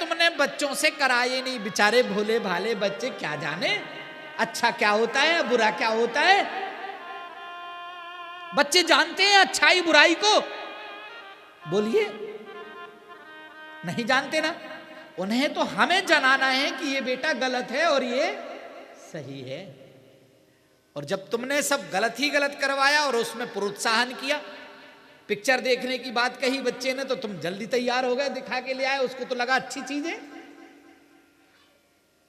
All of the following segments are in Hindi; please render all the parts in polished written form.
तुमने बच्चों से कराए नहीं, बेचारे भोले भाले बच्चे क्या जाने अच्छा क्या होता है, बुरा क्या होता है। बच्चे जानते हैं अच्छाई बुराई को? बोलिए, नहीं जानते ना। उन्हें तो हमें जनाना है कि ये बेटा गलत है और ये सही है। और जब तुमने सब गलत ही गलत करवाया और उसमें प्रोत्साहन किया, पिक्चर देखने की बात कही बच्चे ने तो तुम जल्दी तैयार हो गए, दिखा के ले आए, उसको तो लगा अच्छी चीज है।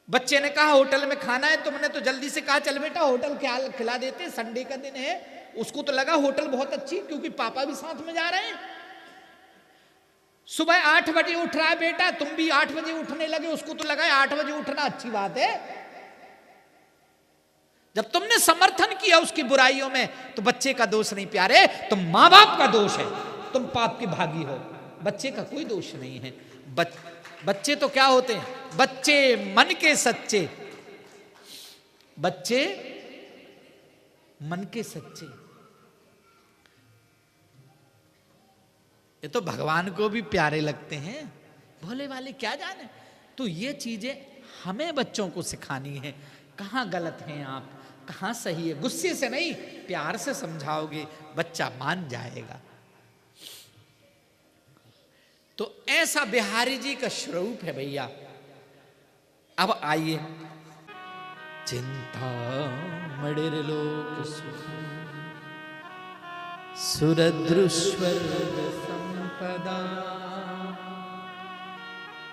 बच्चे ने कहा होटल में खाना है, तुमने तो जल्दी से कहा चल बेटा होटल खिला देते, संडे का दिन है। उसको तो लगा होटल बहुत अच्छी, क्योंकि पापा भी साथ में जा रहे हैं। सुबह 8 बजे उठ रहा है बेटा, तुम भी 8 बजे उठने लगे, उसको तो लगा 8 बजे उठना अच्छी बात है। जब तुमने समर्थन किया उसकी बुराइयों में, तो बच्चे का दोष नहीं प्यारे, तुम मां बाप का दोष है, तुम पाप के भागी हो। बच्चे का कोई दोष नहीं है। बच्चे तो क्या होते हैं? बच्चे मन के सच्चे, बच्चे मन के सच्चे। ये तो भगवान को भी प्यारे लगते हैं, भोले वाले क्या जाने। तो ये चीजें हमें बच्चों को सिखानी है, कहां गलत हैं आप, कहां सही है। गुस्से से नहीं, प्यार से समझाओगे, बच्चा मान जाएगा। तो ऐसा बिहारी जी का स्वरूप है भैया। अब आइए, चिंता मणिर लोक सुरद्रुस्वर्ग संपदा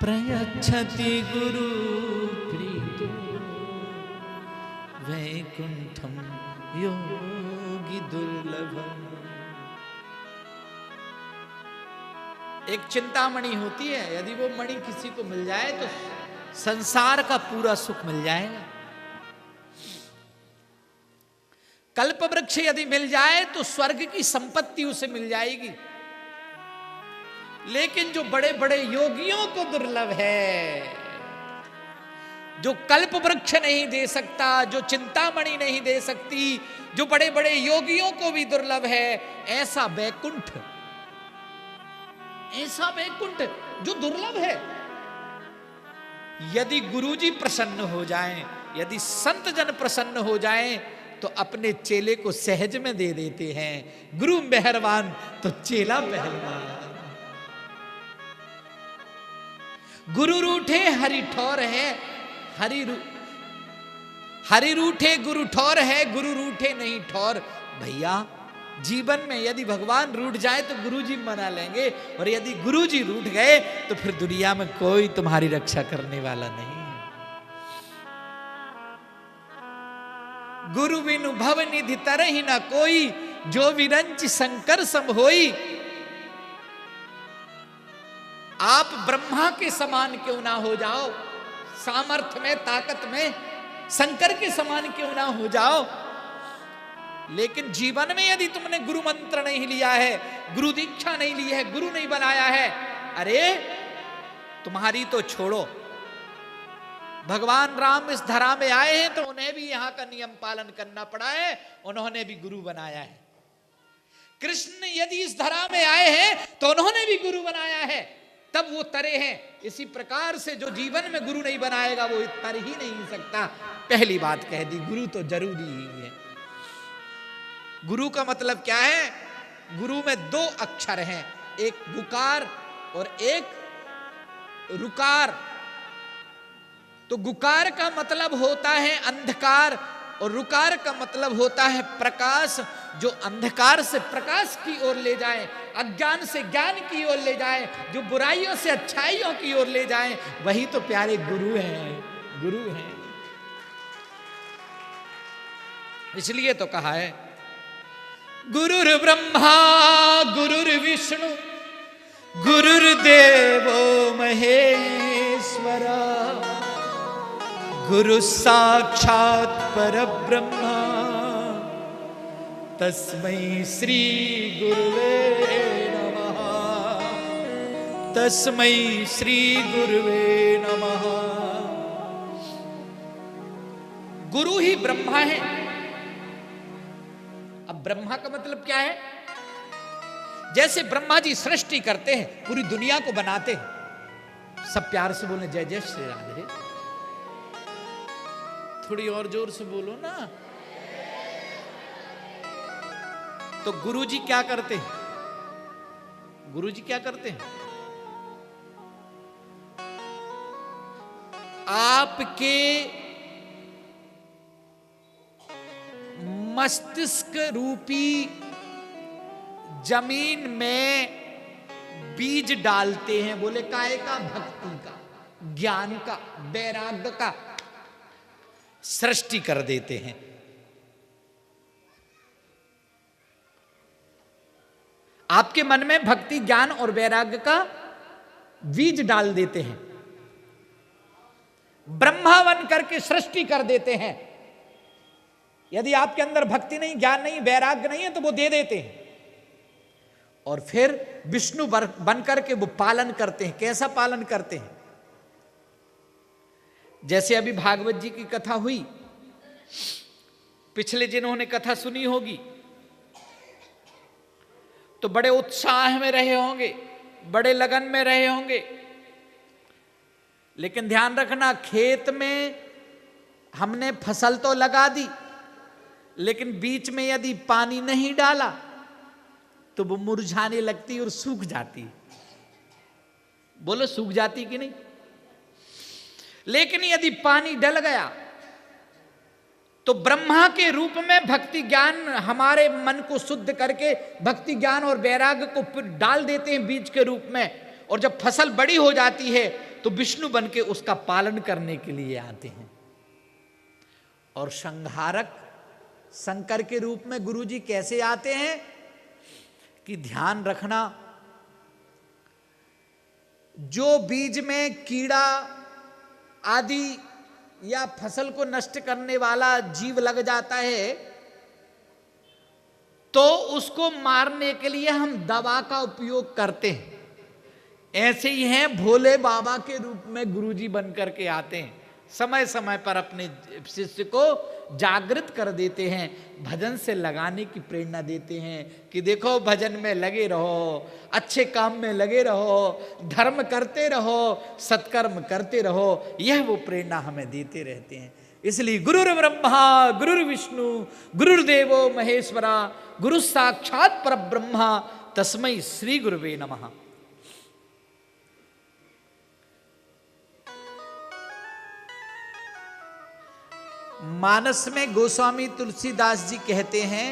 प्रयच्छति गुरु प्रीतो वैकुंठम योगी दुर्लभम। एक चिंतामणि होती है, यदि वो मणि किसी को मिल जाए तो संसार का पूरा सुख मिल जाएगा। कल्प वृक्ष यदि मिल जाए तो स्वर्ग की संपत्ति उसे मिल जाएगी। लेकिन जो बड़े बड़े योगियों को दुर्लभ है, जो कल्प वृक्ष नहीं दे सकता, जो चिंतामणि नहीं दे सकती, जो बड़े बड़े योगियों को भी दुर्लभ है, ऐसा वैकुंठ, ऐसा वैकुंठ जो दुर्लभ है। यदि गुरुजी प्रसन्न हो जाएं, यदि संत जन प्रसन्न हो जाएं, तो अपने चेले को सहज में दे देते हैं। गुरु मेहरबान तो चेला पहलवान। गुरु रूठे हरि ठौर है, हरि रूठे गुरु ठौर है, गुरु रूठे नहीं ठौर। भैया जीवन में यदि भगवान रूठ जाए तो गुरुजी मना लेंगे, और यदि गुरुजी रूठ गए तो फिर दुनिया में कोई तुम्हारी रक्षा करने वाला नहीं। गुरु बिनु भव निधि तरहि न कोई, जो विरंच शंकर सम होई। आप ब्रह्मा के समान क्यों ना हो जाओ, सामर्थ्य में ताकत में शंकर के समान क्यों ना हो जाओ, लेकिन जीवन में यदि तुमने गुरु मंत्र नहीं लिया है, गुरु दीक्षा नहीं ली है, गुरु नहीं बनाया है, अरे तुम्हारी तो छोड़ो। भगवान राम इस धरा में आए हैं तो उन्हें भी यहां का नियम पालन करना पड़ा है, उन्होंने भी गुरु बनाया है। कृष्ण यदि इस धरा में आए हैं तो उन्होंने भी गुरु बनाया है, तब वो तरे हैं। इसी प्रकार से जो जीवन में गुरु नहीं बनाएगा वो तर ही नहीं सकता। पहली बात कह दी, गुरु तो जरूरी ही है। गुरु का मतलब क्या है? गुरु में 2 अक्षर हैं, एक गुकार और एक रुकार। तो गुकार का मतलब होता है अंधकार और रुकार का मतलब होता है प्रकाश। जो अंधकार से प्रकाश की ओर ले जाए, अज्ञान से ज्ञान की ओर ले जाए, जो बुराइयों से अच्छाइयों की ओर ले जाए, वही तो प्यारे गुरु हैं, गुरु हैं। इसलिए तो कहा है गुरुर् ब्रह्मा गुरुर्विष्णु गुरुर्देवो महेश्वरा गुरु साक्षात परब्रह्मा तस्मै श्री गुरुवे नमः, तस्मै श्री गुरुवे नमः। गुरु ही ब्रह्मा है। अब ब्रह्मा का मतलब क्या है? जैसे ब्रह्मा जी सृष्टि करते हैं, पूरी दुनिया को बनाते हैं, सब प्यार से बोले जय जय श्री राधे। थोड़ी और जोर से बोलो ना। तो गुरुजी क्या करते हैं? गुरुजी क्या करते हैं? आपके मस्तिष्क रूपी जमीन में बीज डालते हैं। बोले काहे का? भक्ति का, ज्ञान का, वैराग्य का सृष्टि कर देते हैं। आपके मन में भक्ति, ज्ञान और वैराग्य का बीज डाल देते हैं, ब्रह्मा बन करके सृष्टि कर देते हैं। यदि आपके अंदर भक्ति नहीं, ज्ञान नहीं, वैराग्य नहीं है तो वो दे देते हैं और फिर विष्णु बन करके वो पालन करते हैं। कैसा पालन करते हैं? जैसे अभी भागवत जी की कथा हुई, पिछले जिन्होंने कथा सुनी होगी तो बड़े उत्साह में रहे होंगे, बड़े लगन में रहे होंगे। लेकिन ध्यान रखना, खेत में हमने फसल तो लगा दी, लेकिन बीच में यदि पानी नहीं डाला तो वो मुरझाने लगती और सूख जाती। बोलो सूख जाती कि नहीं? लेकिन यदि पानी डल गया तो ब्रह्मा के रूप में भक्ति ज्ञान हमारे मन को शुद्ध करके भक्ति ज्ञान और वैराग्य को फिर डाल देते हैं बीज के रूप में। और जब फसल बड़ी हो जाती है तो विष्णु बन के उसका पालन करने के लिए आते हैं। और संहारक शंकर के रूप में गुरुजी कैसे आते हैं कि ध्यान रखना, जो बीज में कीड़ा आदि या फसल को नष्ट करने वाला जीव लग जाता है तो उसको मारने के लिए हम दवा का उपयोग करते हैं। ऐसे ही हैं भोले बाबा के रूप में गुरुजी बन करके आते हैं, समय समय पर अपने शिष्य को जागृत कर देते हैं, भजन से लगाने की प्रेरणा देते हैं कि देखो भजन में लगे रहो, अच्छे काम में लगे रहो, धर्म करते रहो, सत्कर्म करते रहो। यह वो प्रेरणा हमें देते रहते हैं। इसलिए गुरुर् ब्रह्मा गुरुर्विष्णु गुरुर्देवो महेश्वरा गुरु साक्षात परब्रह्मा तस्मै श्री गुरुवे नमः। मानस में गोस्वामी तुलसीदास जी कहते हैं,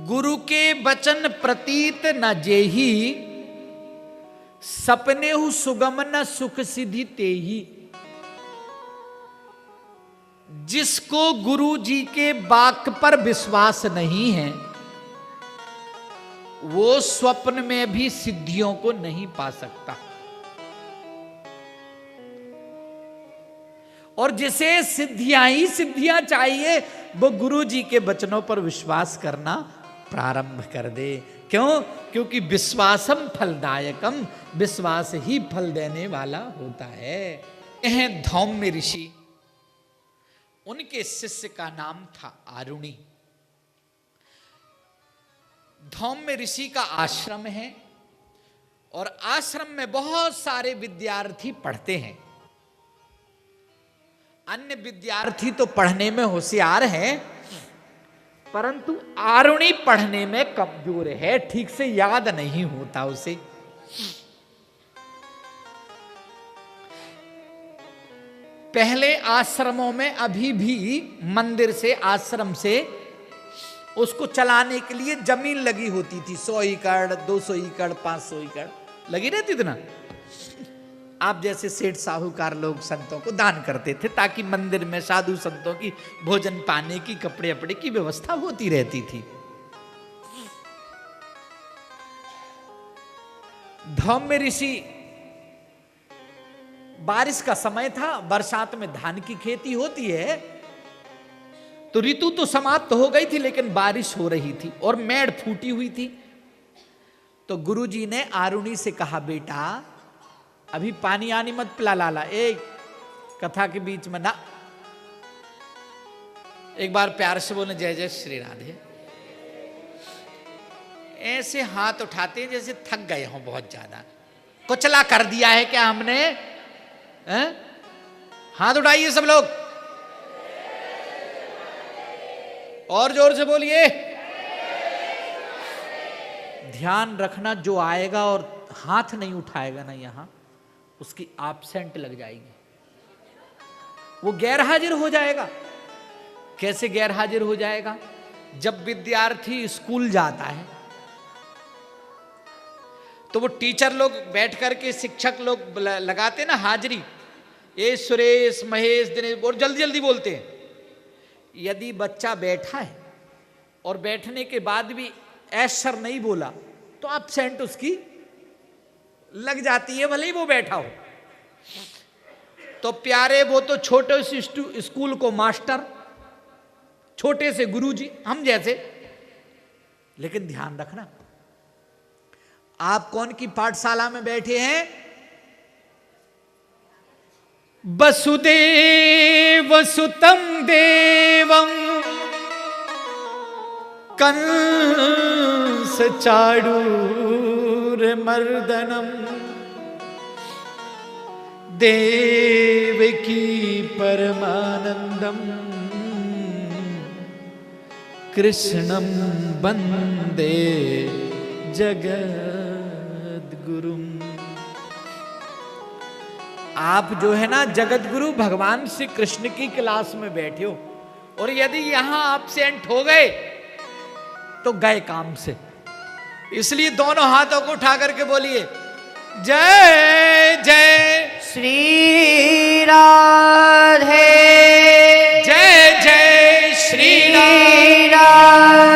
गुरु के वचन प्रतीत न जेही, सपने हु सुगम न सुख सिद्धि तेही। जिसको गुरु जी के वाक्य पर विश्वास नहीं है वो स्वप्न में भी सिद्धियों को नहीं पा सकता। और जिसे सिद्धियां ही सिद्धियां चाहिए वो गुरु जी के वचनों पर विश्वास करना प्रारंभ कर दे। क्यों? क्योंकि विश्वासम फलदायकम, विश्वास ही फल देने वाला होता है। यह धौम्य ऋषि, उनके शिष्य का नाम था आरुणि। धौम्य ऋषि का आश्रम है और आश्रम में बहुत सारे विद्यार्थी पढ़ते हैं। अन्य विद्यार्थी तो पढ़ने में होशियार हैं, परंतु आरुणि पढ़ने में कमजोर है, ठीक से याद नहीं होता उसे। पहले आश्रमों में अभी भी मंदिर से, आश्रम से उसको चलाने के लिए जमीन लगी होती थी। 100 एकड़, 200 एकड़, 500 एकड़ लगी रहती थी ना। आप जैसे सेठ साहूकार लोग संतों को दान करते थे ताकि मंदिर में साधु संतों की भोजन पाने की, कपड़े अपड़े की व्यवस्था होती रहती थी। धौम्य ऋषि, बारिश का समय था, बरसात में धान की खेती होती है, तो ऋतु तो समाप्त हो गई थी लेकिन बारिश हो रही थी और मेड़ फूटी हुई थी। तो गुरुजी ने आरुणि से कहा, बेटा अभी पानी आनी मत पिला लाला, एक कथा के बीच में ना। एक बार प्यार से बोले जय जय श्री राधे। ऐसे हाथ उठाते हैं जैसे थक गए हों बहुत ज्यादा। कुचला कर दिया है क्या हमने? हाथ उठाइए सब लोग और जोर से बोलिए। ध्यान रखना, जो आएगा और हाथ नहीं उठाएगा ना यहां, उसकी एब्सेंट लग जाएगी, वो गैर हाजिर हो जाएगा। कैसे गैर हाजिर हो जाएगा? जब विद्यार्थी स्कूल जाता है तो वो टीचर लोग बैठ करके, शिक्षक लोग लगाते ना हाजिरी, ये सुरेश, महेश, दिनेश, और जल्दी जल्दी बोलते हैं। यदि बच्चा बैठा है और बैठने के बाद भी सर नहीं बोला तो एब्सेंट उसकी लग जाती है, भले ही वो बैठा हो। तो प्यारे, वो तो छोटे से स्कूल को मास्टर, छोटे से गुरुजी, हम जैसे। लेकिन ध्यान रखना, आप कौन की पाठशाला में बैठे हैं? वसुदेव सुतं देवं कंस चाणूर मर्दनम देवकी परमानंदम कृष्णं वंदे जगद्गुरुम। आप जो है ना जगत गुरु भगवान श्री कृष्ण की क्लास में बैठे हो, और यदि यहां एब्सेंट हो गए तो गए काम से। इसलिए दोनों हाथों को उठा करके बोलिए, जय जय श्री राधे, जय जय श्री राधे।